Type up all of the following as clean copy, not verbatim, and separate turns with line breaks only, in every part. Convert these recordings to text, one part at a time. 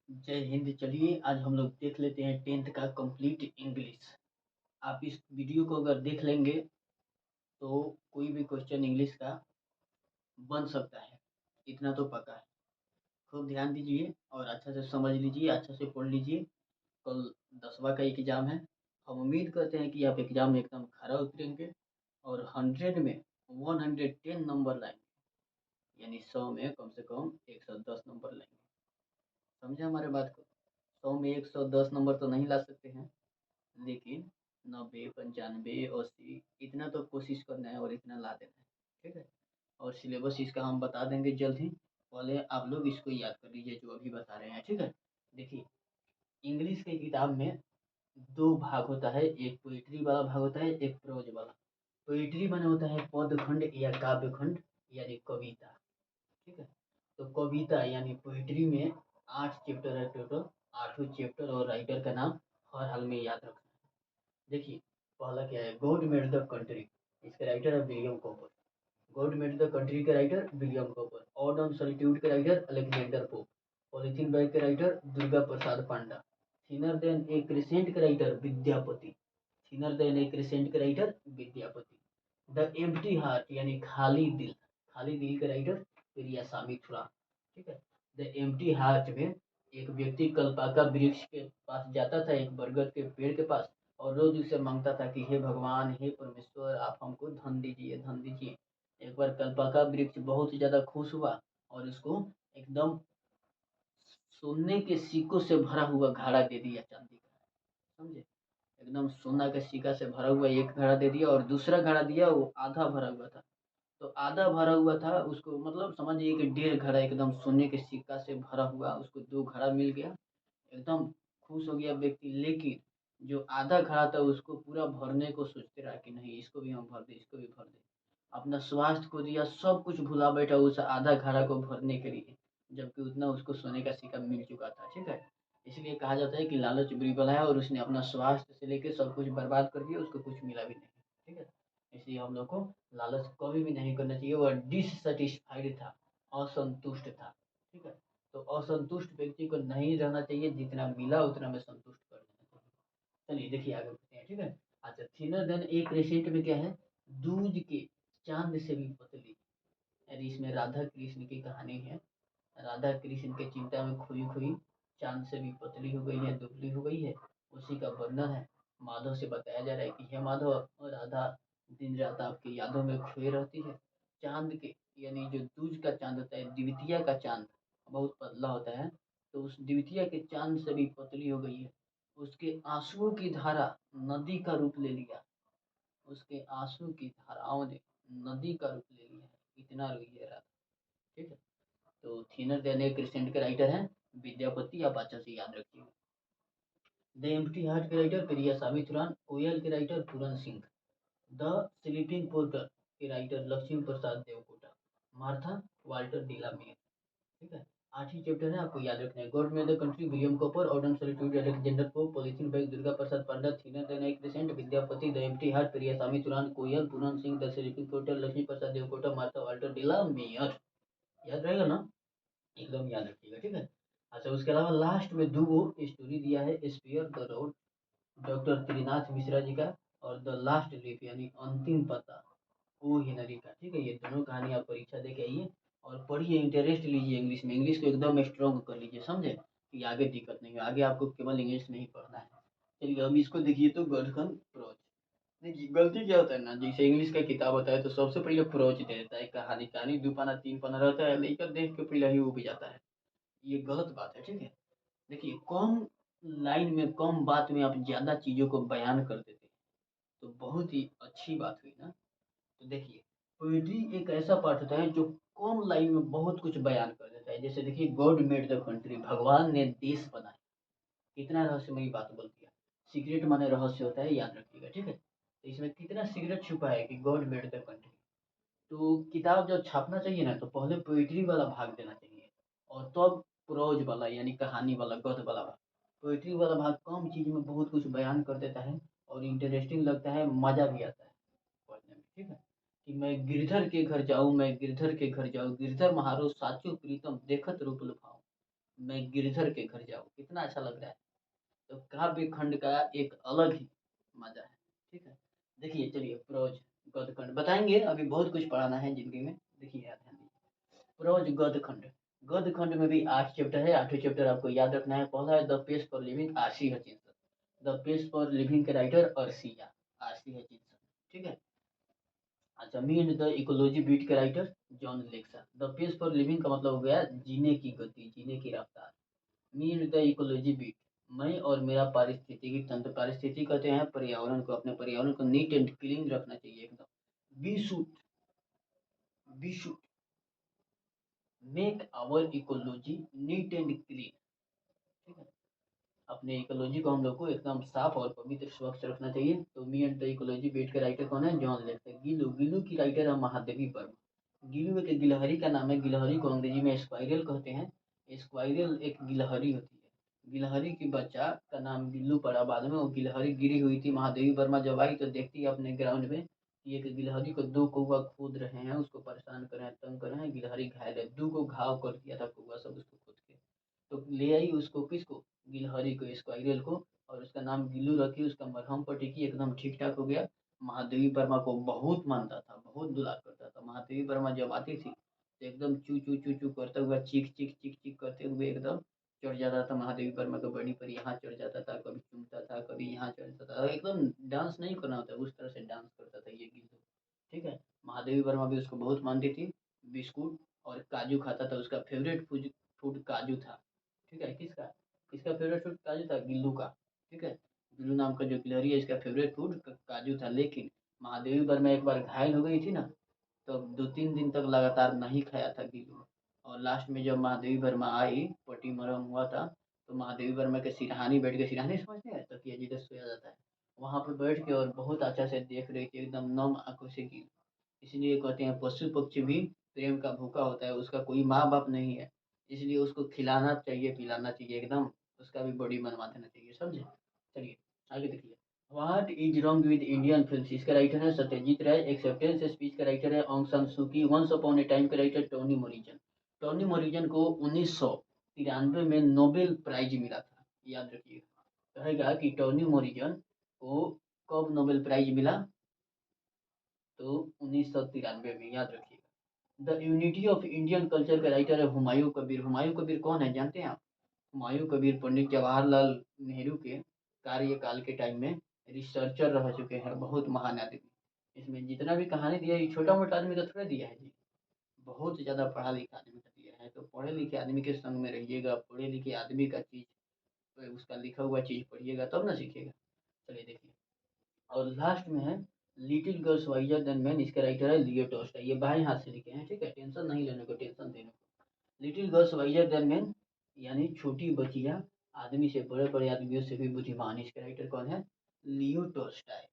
जय हिंद। चलिए आज हम लोग देख लेते हैं 10th का कंप्लीट इंग्लिश। आप इस वीडियो को अगर देख लेंगे तो कोई भी क्वेश्चन इंग्लिश का बन सकता है, इतना तो पक्का है। खूब ध्यान दीजिए और अच्छा से समझ लीजिए, अच्छा से पढ़ लीजिए। कल 10वां का एग्जाम है। हम उम्मीद करते हैं कि आप एग्जाम में एकदम खरा उतरेंगे और 100 में 110 नंबर लाएंगे, यानी 100 में कम से कम 110 नंबर लाएंगे। समझे हमारे बात को? 100 में 110 नंबर तो नहीं ला सकते हैं, लेकिन 90, 95, 80 इतना तो कोशिश करना है और इतना ला देना है। ठीक है। और सिलेबस इसका हम बता देंगे जल्द ही। पहले आप लोग इसको याद कर लीजिए जो अभी बता रहे हैं। ठीक है। देखिए, इंग्लिश की किताब में दो भाग होता है, एक पोइट्री वाला भाग होता है, एक प्रोज वाला। पोइट्री माने होता है पद खंड या काव्य खंड, यानी कविता। ठीक है। तो कविता यानी पोइट्री में 8 चैप्टर है टोटल, 8 चैप्टर, और राइटर का नाम हर हाल में याद रखना है। देखिए, पहला क्या है, गॉड मेड द कंट्री। इसके राइटर है William Cowper. God made the country के writer William Cowper. Ode on Solitude के writer Alexander Pope. Polythene bag के writer Durga Prasad Panda. Thinner than a crescent के writer Vidyapati. Thinner than a crescent के writer Vidyapati. The empty heart यानी खाली दिल, खाली दिल के राइटर पेरियासामी थुरान। ठीक है। द एम्प्टी हार्ट में एक व्यक्ति कल्पाका वृक्ष के पास जाता था, एक बरगद के पेड़ के पास, और रोज उसे मांगता था कि हे भगवान, हे परमेश्वर, आप हमको धन दीजिए, धन दीजिए। एक बार कल्पाका वृक्ष बहुत ज्यादा खुश हुआ और उसको एकदम सोने के सिक्कों से भरा हुआ घड़ा दे दिया, चांदी का। समझे? एकदम सोना के सिक्का से भरा हुआ एक घड़ा दे दिया, और दूसरा घड़ा दिया वो आधा भरा हुआ था। तो आधा भरा हुआ था उसको, मतलब समझिए कि 1.5 घड़ा एकदम सोने के सिक्का से भरा हुआ, उसको 2 घड़ा मिल गया। एकदम खुश हो गया व्यक्ति। लेकिन जो आधा घड़ा था उसको पूरा भरने को सोचते रहा कि नहीं, इसको भी हम भर दे, इसको भी भर दे। अपना स्वास्थ्य को दिया, सब कुछ भुला बैठा उस आधा घड़ा को भरने के लिए, जबकि उतना उसको सोने का सिक्का मिल चुका था। ठीक है। इसलिए कहा जाता है कि लालच बुरी बला है, और उसने अपना स्वास्थ्य से लेकर सब कुछ बर्बाद कर दिया, उसको कुछ मिला भी नहीं। ठीक है। इसलिए हम लोग को लालच कभी भी नहीं करना चाहिए। वह डिससेटिस्फाइड था, असंतुष्ट था। ठीक है। तो असंतुष्ट व्यक्ति को नहीं रहना चाहिए, जितना मिला उतना में संतुष्ट कर देना चाहिए। चलिए देखिए आगे बढ़ते हैं। ठीक है। अच्छा, थिनर देन एक रेसेंट में क्या है, दूज के चांद से भी पतली। यानी इसमें राधा कृष्ण की कहानी है। राधा कृष्ण के चिंता में खोई खोई चांद से भी पतली हो गई है, दुबली हो गई है, उसी का वर्णन है। माधव से बताया जा रहा है कि हे माधव, राधा दिन रात आपकी यादों में खोई रहती है। चांद के, यानी जो दूज का चांद होता है, द्वितीया का चांद बहुत पतला होता है, तो उस द्वितीया के चांद से भी पतली हो गई है। उसके आंसुओं की धारा नदी का रूप ले लिया। उसके आंसू की धाराओं ने नदी का रूप ले लिया है, इतना रोई है राधा। ठीक है। तो थिनर देन ए क्रिसेंट के राइटर हैं विद्यापति, आप अच्छा से याद रखिए। द एम्प्टी हार्ट के राइटर पेरियासामी थुरान। कोयल के राइटर Puran Singh. The sleeping porter के राइटर Lakshmi Prasad Devkota. Martha Walter de la Mare. ठीक है। 8 ही चैप्टर है, आपको याद रखना है। God made the country William Cowper. Ode on solitude Alexander Pope. Polythene bag Durga Prasad Panda. Thinner than a crescent Vidyapati. The empty heart Periyasami Thuran. Koyal Puran Singh. The sleeping porter Lakshmi Prasad Devkota. Martha Walter de la Mare. याद रहेगा ना? एकदम याद रखिएगा। ठीक है। अच्छा, उसके अलावा लास्ट में दो स्टोरी दिया है, spare the rod, doctor Trinath Mishra ji का, और द लास्ट लीफ यानी अंतिम पत्ता, ओ हिनरी का। ठीक है। ये दोनों कहानी आप परीक्षा दे के आइए और पढ़िए, इंटरेस्ट लीजिए इंग्लिश में। इंग्लिश को एकदम स्ट्रॉन्ग कर लीजिए, समझे? कि आगे दिक्कत नहीं है, आगे आपको केवल इंग्लिश नहीं पढ़ना है। चलिए अब इसको देखिए, तो गठन प्रोज। देखिए गलती क्या होता है ना, जैसे इंग्लिश का किताब होता है तो सबसे पहले प्रोज दे देता है, कहानी कहानी 2 पन्ना 3 पन्ना रहता है, लेकर देख के पहले ही उब जाता है। ये गलत बात है। ठीक है। देखिए, कम लाइन में, कम बात में आप ज्यादा चीजों को बयान कर देते हैं, तो बहुत ही अच्छी बात हुई ना। तो देखिए, पोइट्री एक ऐसा पार्ट होता है जो कम लाइन में बहुत कुछ बयान कर देता है। जैसे देखिए, गॉड मेड द कंट्री, भगवान ने देश बनाया। कितना रहस्यमयी बात बोल दिया। सीक्रेट माने रहस्य होता है, याद रखिएगा। ठीक है। तो इसमें कितना सीक्रेट छुपा है कि गॉड मेड द कंट्री। तो किताब जब छापना चाहिए ना, तो पहले पोइट्री वाला भाग देना चाहिए, और तब प्रोज वाला यानी कहानी वाला, गद्य वाला भाग। पोइट्री वाला भाग कम चीज में बहुत कुछ बयान कर देता है, और इंटरेस्टिंग लगता है, मजा भी आता है पढ़ने में। ठीक है। कि मैं गिरधर के घर जाऊं, मैं गिरधर के घर जाऊं, गिरधर महारो साचो प्रीतम देखत रूप लुभाऊं। मैं गिरधर के घर जाऊँ, कितना अच्छा लग रहा है। तो काव्य खंड का एक अलग ही मजा है। ठीक है, देखिए चलिए प्रोज गद्य खंड बताएंगे, अभी बहुत कुछ पढ़ाना है जिंदगी में। देखिए याद ध्यान दीजिए, प्रोज गद्य खंड। गद्य खंड में भी 8 चैप्टर है, 8 चैप्टर आपको याद रखना है। पहला है the pace for living, R C Hutchinson. The pace for living के राइटर अर्सिया, आरसी हचिंसन। ठीक है, अच्छा, me and the ecology beat के राइटर John Lexau. The pace for living का मतलब हो गया जीने की गति, जीने की रफ्तार। Me and the ecology beat, मैं और मेरा पारिस्थितिकी तंत्र। पारिस्थितिकी कहते हैं पर्यावरण को, अपने पर्यावरण को नीट एंड क्लीन रखना चाहिए एकदम। We should, we should make our ecology neat and clean. ठीक है, अपने इकोलॉजी को हम लोग को एकदम साफ और पवित्र स्वच्छ रखना चाहिए। तो me and the ecology beat के राइटर कौन है? जॉन लेक्सा। गिलू, गिलू की राइटर है महादेवी वर्मा। गिलू एक गिलहरी का नाम है, गिलहरी को अंग्रेजी में स्क्वायरल कहते हैं। स्क्वायरल एक गिलहरी होती है, गिलहरी की बच्चा का नाम गिल्लू पड़ा। बाद में वो गिलहरी गिरी हुई थी, महादेवी वर्मा जब आई तो देखती है अपने ग्राउंड में कि एक गिलहरी को दो कौवा कूद रहे हैं, उसको परेशान कर रहे हैं, तंग कर रहे हैं। गिलहरी घायल है, दो को घाव कर दिया था कौवा सब उसको कूद के। तो ले आई उसको, किसको? गिलहरी को, स्क्वायरल को, और उसका नाम गिल्लू रखी, उसका मरहम पट्टी की, एकदम ठीक ठाक हो गया। महादेवी वर्मा को बहुत मानता था, बहुत दुलार करता था। महादेवी वर्मा जब आती थी तो एकदम चू चू चू चू करता हुआ, चीख चीख चीख चीख करते हुए एकदम चढ़ जाता था महादेवी वर्मा को बड़ी पर, यहाँ चढ़ जाता था, कभी चूमता था, कभी यहाँ चढ़ जाता था। एकदम डांस नहीं करना होता, उस तरह से डांस करता था ये गिल्लू। ठीक है, महादेवी वर्मा भी उसको बहुत मानती थी। बिस्कुट और काजू खाता था, उसका फेवरेट फूड फूड काजू था। ठीक है, किसका? किसका फेवरेट फूड काजू था? गिल्लू का। ठीक है, गिल्लू नाम का जो गिलहरी है, इसका फेवरेट फूड काजू था। लेकिन महादेवी वर्मा एक बार घायल हो गई थी ना, तो 2-3 दिन तक लगातार नहीं खाया था गिल्लू। और लास्ट में जब महादेवी वर्मा आई, पट्टी मरहम हुआ था, तो महादेवी वर्मा के सिरहानी बैठ के, सिरहानी समझते हैं तकिया जिधर सोया जाता है, वहां पर बैठ के और बहुत अच्छा से देख रही थी, एकदम नम आंखों से गिल्लू। इसलिए कहते हैं पशु पक्षी भी प्रेम का भूखा होता है, उसका कोई माँ बाप नहीं है, इसलिए उसको खिलाना चाहिए, पिलाना चाहिए एकदम, उसका भी बॉडी बनवा देना चाहिए, समझे। चलिए आगे देखिए, what is wrong with Indian film. इसका राइटर है सत्यजीत राय। एक्सेप्टेंस स्पीच का राइटर है ऑन्ग San Suu Kyi. Once upon a time का राइटर टोनी मोरिजन। टोनी मोरिजन को 1993 में नोबेल प्राइज मिला था, याद रखिएगा। कहेगा कि टोनी मोरिजन को कब नोबेल प्राइज मिला? तो 1993 में, याद रखिएगा। The unity of Indian culture का राइटर है हुमायूं कबीर। हुमायूं कबीर कौन है जानते हैं आप? हुमायूं कबीर पंडित जवाहरलाल नेहरू के कार्यकाल के टाइम में रिसर्चर रह चुके हैं, बहुत महान आदमी। इसमें जितना भी कहानी दिया है, ये छोटा मोटा आदमी का थोड़ा दिया है जी, बहुत ज्यादा पढ़ा लिखा आदमी का दिया है। तो पढ़े लिखे आदमी के संग में रहिएगा, पढ़े लिखे आदमी का चीज, तो उसका लिखा हुआ चीज पढ़िएगा तब ना सीखिएगा। चलिए देखिए, और लास्ट में है little girls wiser than man. इसका राइटर है लियो टॉल्स्टॉय। ये बाएं हाथ से लिखे हैं, ठीक है, टेंशन नहीं लेने को, टेंशन देने को। Little girls wiser than man, यानी छोटी बच्चियां आदमी से, बड़े बड़े आदमियों से भी बुद्धिमान। इसके राइटर कौन है? Leo Tolstoy.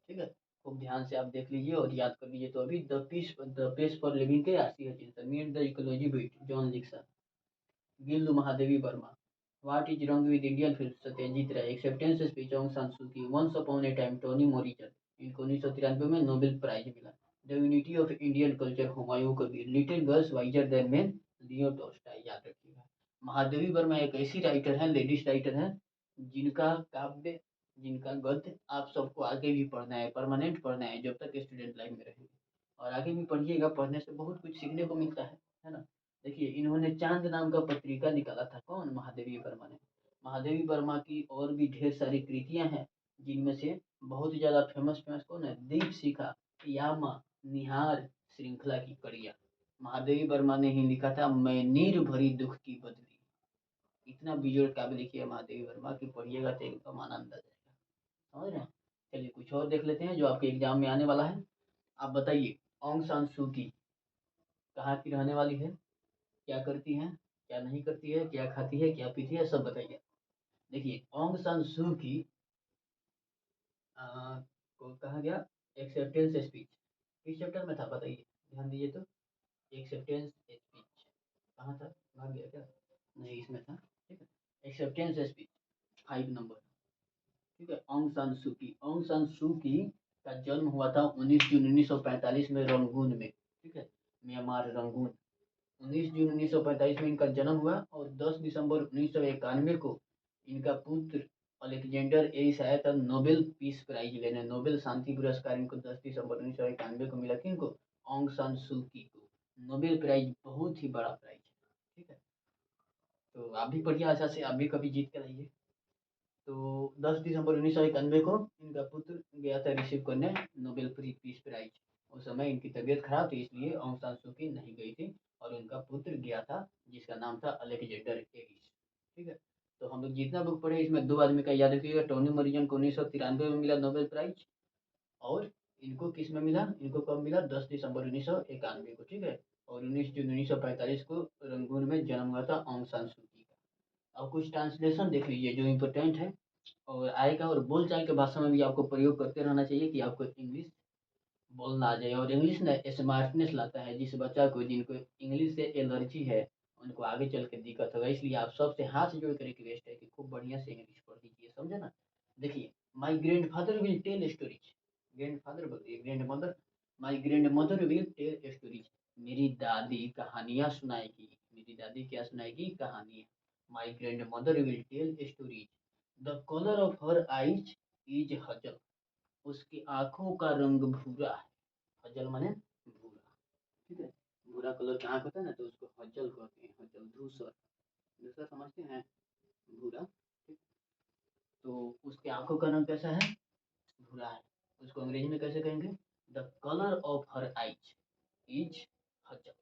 ठीक है, खूब ध्यान से आप देख लीजिए और याद कर लीजिए। तो अभी द पेस फॉर लिविंग के R C Hutchinson, me and the ecology bit John Lexau, Gillu Mahadevi Verma. What is wrong with Indian film Satyajit Ray. Acceptance speech Aung San Suu Kyi. Once upon a time Toni Morrison, इनको 1993 में Nobel prize मिला। The unity of Indian culture Humayun Kabir. Little girls wiser than men Leo Tolstoy, याद रखिएगा। महादेवी वर्मा एक ऐसी writer है, ladies writer है, जिनका काव्य, जिनका गद्य आप सबको आगे भी पढ़ना है, परमानेंट पढ़ना है जब तक स्टूडेंट लाइफ में रहेंगे। और आगे भी पढ़िएगा, पढ़ने से बहुत कुछ सीखने को मिलता है ना। देखिए, इन्होंने चांद नाम का पत्रिका निकाला था, कौन? महादेवी वर्मा ने। महादेवी वर्मा की और भी ढेर सारी कृतियां हैं, जिनमें से बहुत ज्यादा फेमस फेमस कौन है? दीप शिखा, यामा, निहार, श्रृंखला की कड़िया। महादेवी वर्मा ने ही लिखा था, मैं नीर भरी दुख की बदली। इतना बिजोड़ काव्य लिखी है महादेवी वर्मा की, पढ़िएगा तो एकदम आनंद आ जाएगा, समझ रहे हैं। चलिए कुछ और देख लेते हैं जो आपके एग्जाम में आने वाला है। आप बताइए, ऑन्ग सान सू की कहाँ की रहने वाली है, क्या करती हैं, क्या नहीं करती है, क्या खाती है, क्या पीती है, सब बताइए। देखिए, ऑन्ग सान सू की आ, को कहा गया एक्सेप्टेंस स्पीच, किस चैप्टर में था बताइए, ध्यान दीजिए तो। एक्सेप्टेंस स्पीच कहाँ था, भाग गया क्या? नहीं, इसमें था। ठीक है, एक्सेप्टेंस स्पीच 5 नंबर। ठीक है, ऑन्ग सान सू की। ऑन्ग सान सू की का जन्म हुआ था 19 जून 1945 में रंगून में। ठीक है, म्यांमार रंगून, 19 जून 1945 में इनका जन्म हुआ और 10 दिसंबर 1991 को इनका पुत्र अलेक्जेंडर एरिस आया था नोबेल पीस प्राइज लेने। नोबेल शांति पुरस्कार इनको 10 दिसंबर 1991 को मिला। किनको? ऑन्ग सान सू की को। नोबेल प्राइज बहुत ही बड़ा प्राइज है, ठीक है। तो आप भी पढ़िए, आशा से आप भी कभी जीत कर आइए। तो 10 दिसंबर 1991 को इनका पुत्र गया था रिसीव करने नोबेल पीस प्राइज। उस समय इनकी तबीयत खराब थी, इसलिए ऑन्ग सान सू की नहीं गई थी और उनका पुत्र गया था, जिसका नाम था अलेक्जेंडर एरिस, ठीक है। तो हम लोग जितना बुक पढ़े इसमें दो आदमी का याद रखिएगा। टोनी मरिजन को 1993 में मिला नोबेल प्राइज, और इनको किस में मिला? इनको कब मिला? 10 दिसंबर 1991 को, ठीक है। और 19 जून 1945 को रंगून में जन्म हुआ था ऑन्ग सान सू की का। अब कुछ ट्रांसलेशन देख लीजिए जो इम्पोर्टेंट है और आएगा, और बोलचाल के भाषा में भी आपको प्रयोग करते रहना चाहिए कि आपको इंग्लिश बोलना आ जाए। और इंग्लिश ना स्मार्टनेस लाता है। जिस बच्चा को जिनको इंग्लिश से एलर्जी है उनको आगे चल के दिक्कत होगा। इसलिए आप सबसे हाथ जोड़ कर रिक्वेस्ट है कि खूब बढ़िया से इंग्लिश पढ़ लीजिए, समझे ना। देखिए, my grandfather will tell stories. Grandfather बोलिए, grandmother. My grandmother will tell stories. मेरी दादी कहानियां सुनाएगी। मेरी दादी क्या सुनाएगी? कहानियां। My grandmother will tell stories. The colour of her eyes is hazel. उसकी आंखों का रंग भूरा है। हजल माने भूरा, ठीक है। भूरा कलर का आंख होता है ना, तो उसको हजल कहते हैं। हजल धूसर, धूसर समझते हैं, भूरा, ठीक। तो उसके आंखों का रंग कैसा है? भूरा है। उसको अंग्रेजी में कैसे कहेंगे? The colour of her eyes is hazel.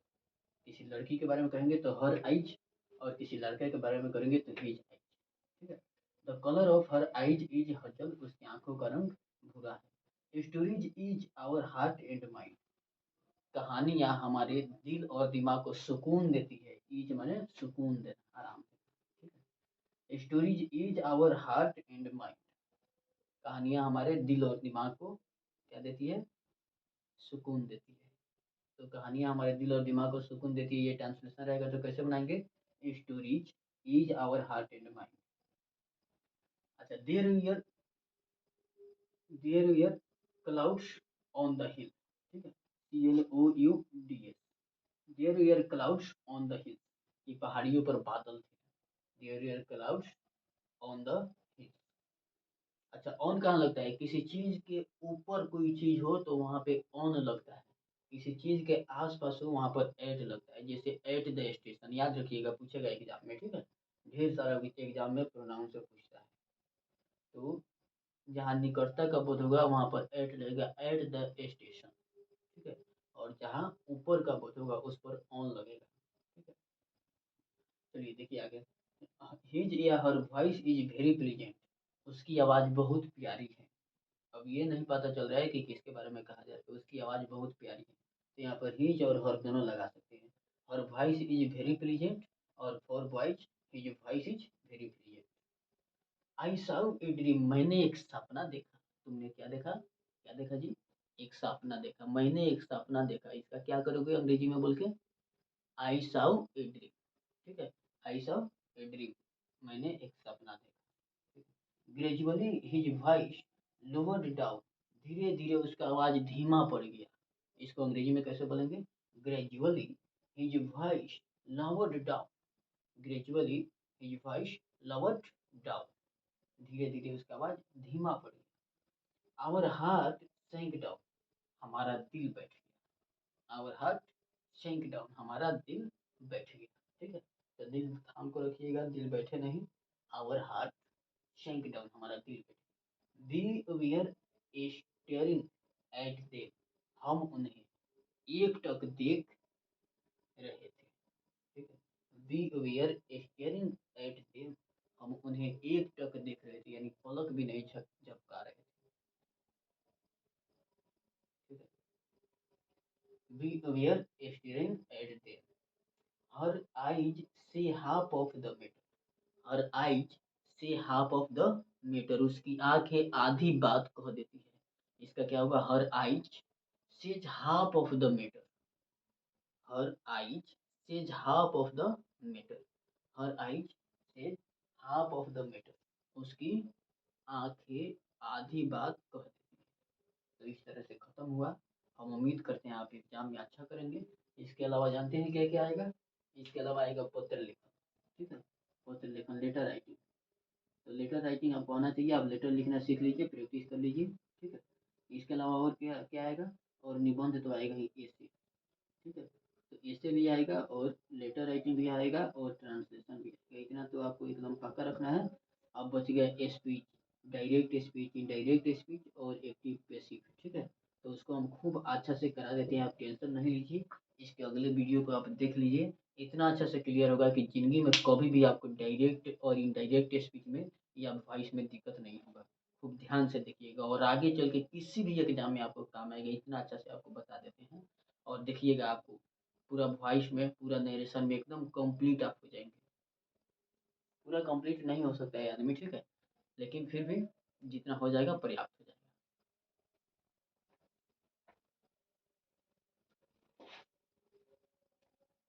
किसी लड़की के बारे में कहेंगे तो हर आइज, और किसी लड़के के बारे में करेंगे तो हिज आइज, ठीक है। The colour of her eyes is hazel. उसकी आंखों का रंग भूरा है। Stories is our heart and mind. कहानियां हमारे दिल और दिमाग को सुकून देती है। ईज माने सुकून देना, आराम देना, ठीक है। Stories is our heart and mind. कहानियां हमारे दिल और दिमाग को क्या देती है? सुकून देती है। तो कहानियां हमारे दिल और दिमाग को सुकून देती है, ये ट्रांसलेशन रहेगा। तो कैसे बनाएंगे? Stories is our heart and mind. अच्छा, there clouds on the hill, ठीक है। CLOUDS। There clouds on the hill. ये पहाड़ियों पर बादल थे। There clouds on the hill. अच्छा, ऑन कहाँ लगता है? किसी चीज के ऊपर कोई चीज हो तो वहां पे ऑन लगता है। किसी चीज के आसपास हो वहां पर एट लगता है। जैसे एट द स्टेशन, याद रखिएगा, पूछेगा एग्जाम में, ठीक है। ढेर सारा एग्जाम में प्रोनाउन से पूछता है। तो जहाँ निकटता का बोध होगा वहां पर एट लगेगा, एट द स्टेशन, ठीक है। और जहाँ ऊपर का बोध होगा उस पर ऑन लगेगा, ठीक है। चलिए देखिए आगे। हिज या हर वॉइस इज वेरी प्लीजेंट। उसकी आवाज बहुत प्यारी है। अब ये नहीं पता चल रहा है कि किसके बारे में कहा जाए, तो उसकी आवाज बहुत प्यारी है। तो यहाँ पर हिज और हर दोनों लगा सकते हैं। Her voice is very pleasant, और for boys his voice is very pleasant. I saw a dream. मैंने एक सपना देखा। तुमने क्या देखा? क्या देखा जी? एक सपना देखा। मैंने एक सपना देखा। इसका क्या करोगे अंग्रेजी में बोल के? आई साउ ए ड्रीम, ठीक है। आई साउ ए ड्रीम, मैंने एक सपना देखा। Gradually his voice lowered down. धीरे धीरे उसका आवाज धीमा पड़ गया। इसको अंग्रेजी में कैसे बोलेंगे? Gradually his voice lowered down. Gradually his voice lowered down. धीरे धीरे उसका आवाज धीमा पड़ गया। Our heart sank down. हमारा दिल बैठ गया। आवर हार्ट सैंक डाउन, हमारा दिल बैठ गया, ठीक है। तो दिल थाम को रखिएगा, दिल बैठे नहीं। आवर हार्ट सैंक डाउन, हमारा दिल बैठ गया। We were staring at them. हम उन्हें एकटक देख रहे थे, ठीक है। We were staring at them. हम उन्हें एकटक देख रहे थे, यानी पलक भी नहीं झपका रहे थे, ठीक है। We were staring at them. Her eyes से half of the matter. Her eyes से हाफ ऑफ द मैटर। उसकी आंखें आधी बात कह देती है। इसका क्या होगा? Her eyes says half of the matter. Her eyes says half of the matter. Her eyes says half of the matter. उसकी आंखें आधी बात कह देती है। तो इस तरह से खत्म हुआ। हम उम्मीद करते हैं आप एग्जाम में अच्छा करेंगे। इसके अलावा जानते हैं क्या क्या आएगा? इसके अलावा आएगा पत्र लेखन, ठीक है, पत्र लेखन लेटर राइटिंग। तो लेटर राइटिंग आपको आना चाहिए, आप लेटर लिखना सीख लीजिए, प्रैक्टिस कर लीजिए, ठीक है। इसके अलावा और क्या क्या आएगा, और निबंध तो आएगा ही, ऐसे, ठीक है। तो ऐसे भी आएगा और लेटर राइटिंग भी आएगा और ट्रांसलेशन भी आएगा, इतना तो आपको एकदम पक्का रखना है। अब बच गया speech, direct speech, indirect speech और एक्टिव पैसिव, ठीक है। तो उसको हम खूब अच्छा से करा देते हैं, आप टेंशन नहीं लीजिए। इसके अगले वीडियो को आप देख लीजिए, इतना अच्छा से क्लियर होगा कि ज़िंदगी में कभी भी आपको डायरेक्ट और इनडायरेक्ट स्पीच में या वॉइस में दिक्कत नहीं होगा। खूब ध्यान से देखिएगा और आगे चल के किसी भी एग्जाम में आपको काम आएगा, इतना अच्छा से आपको बता देते हैं। और देखिएगा आपको पूरा वॉइस में, पूरा नरेशन में एकदम कंप्लीट आप हो जाएंगे। पूरा कंप्लीट नहीं हो सकता है आदमी, ठीक है, लेकिन फिर भी जितना हो जाएगा पर्याप्त।